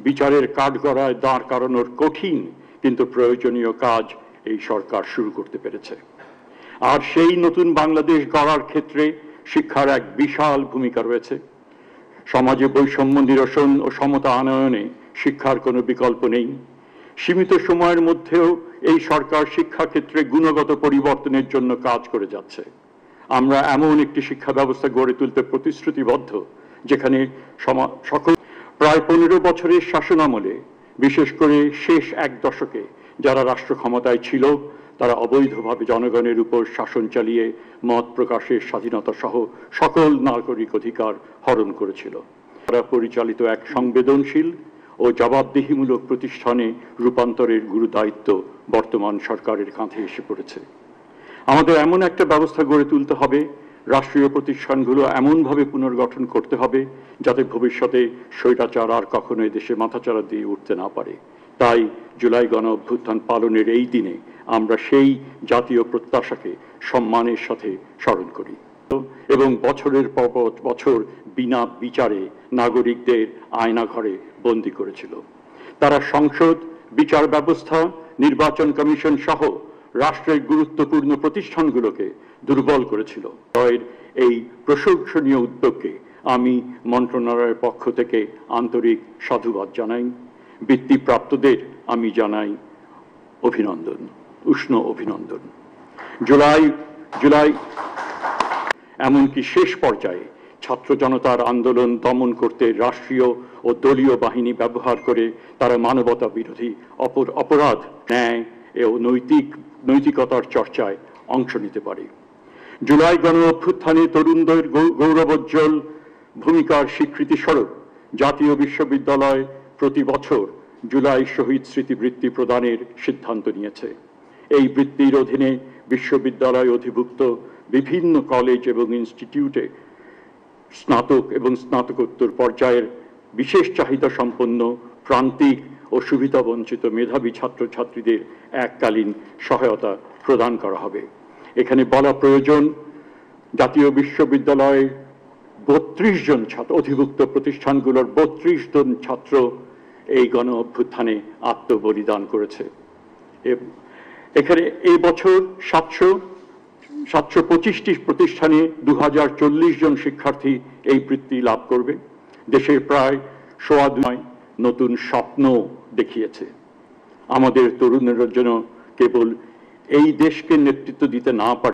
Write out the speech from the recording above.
বিচারের কাঠগড়ায় দাঁড় করানোর কঠিন কিন্তু প্রয়োজনীয় কাজ এই সরকার শুরু করতে পেরেছে। আর সেই নতুন বাংলাদেশ গড়ার ক্ষেত্রে শিক্ষার এক বিশাল ভূমিকা রয়েছে। সমাজে বৈষম্য নিরসন ও সমতা আনয়নে শিক্ষার কোনো বিকল্প নেই। সীমিত সময়ের মধ্যেও এই সরকার শিক্ষাক্ষেত্রে গুণগত পরিবর্তনের জন্য কাজ করে যাচ্ছে। আমরা এমন একটি শিক্ষা ব্যবস্থা গড়ে তুলতে প্রতিশ্রুতিবদ্ধ যেখানে সকল প্রায় 15 বছরের শাসনামলে, বিশেষ করে শেষ এক দশকে যারা রাষ্ট্র ক্ষমতায় ছিল তারা অবৈধভাবে জনগণের উপর শাসন চালিয়ে মত প্রকাশের স্বাধীনতা সহ সকল নাগরিক অধিকার হরণ করেছিল। তারা পরিচালিত এক সংবেদনশীল ও জবাবদিহিমূলক প্রতিষ্ঠানে রূপান্তরের গুরু দায়িত্ব বর্তমান সরকারের কাঁধে এসে পড়েছে। আমাদের এমন একটা ব্যবস্থা গড়ে তুলতে হবে, রাষ্ট্রীয় প্রতিষ্ঠানগুলো এমনভাবে পুনর্গঠন করতে হবে যাতে ভবিষ্যতে স্বৈরাচার আর কখনো দেশে মাথাচাড়া দিয়ে উঠতে না পারে। তাই জুলাই গণ অভ্যুত্থান পালনের এই দিনে আমরা সেই জাতীয় প্রত্যাশাকে সম্মানের সাথে স্মরণ করি এবং বছরের পর বছর বিনা বিচারে নাগরিকদের আয়নাঘরে বন্দী করেছিল। তারা সংসদ, বিচার ব্যবস্থা, নির্বাচন কমিশন সহ রাষ্ট্রের গুরুত্বপূর্ণ প্রতিষ্ঠানগুলোকে দুর্বল করেছিল। এই প্রশংসনীয় উদ্যোগকে আমি মন্ত্রণালয়ের পক্ষ থেকে আন্তরিক সাধুবাদ জানাই। বৃত্তিপ্রাপ্তদের আমি জানাই অভিনন্দন, উষ্ণ অভিনন্দন। জুলাই এমনকি শেষ পর্যায়ে ছাত্র জনতার আন্দোলন দমন করতে রাষ্ট্রীয় ও দলীয় বাহিনী ব্যবহার করে তারা মানবতা বিরোধী অপরাধ, ন্যায় ও নৈতিকতার চর্চায় অংশ নিতে পারে। জুলাই গণ অভ্যুত্থানে তরুণদের গৌরবোজ্জ্বল ভূমিকার স্বীকৃতি স্বরূপ জাতীয় বিশ্ববিদ্যালয় প্রতি বছর জুলাই শহীদ স্মৃতিবৃত্তি প্রদানের সিদ্ধান্ত নিয়েছে। এই বৃত্তির অধীনে বিশ্ববিদ্যালয় অধিভুক্ত বিভিন্ন কলেজ এবং ইনস্টিটিউটে স্নাতক এবং স্নাতকোত্তর পর্যায়ের বিশেষ চাহিদা সম্পন্ন প্রান্তিক ও সুবিধাবঞ্চিত মেধাবী ছাত্রছাত্রীদের এককালীন সহায়তা প্রদান করা হবে। এখানে বলা প্রয়োজন, জাতীয় বিশ্ববিদ্যালয়ে 32 জন ছাত্র, অধিভুক্ত প্রতিষ্ঠানগুলোর 32 জন ছাত্র এই গণ অভ্যুত্থানে আত্মবলিদান করেছে। এখানে এই বছর 725টি প্রতিষ্ঠানে 2040 জন শিক্ষার্থী এই বৃত্তি লাভ করবে। দেশের প্রায় 2.25 নতুন স্বপ্ন দেখিয়েছে। আমাদের তরুণের জন্য কেবল এই দেশকে নেতৃত্ব দিতে না পারে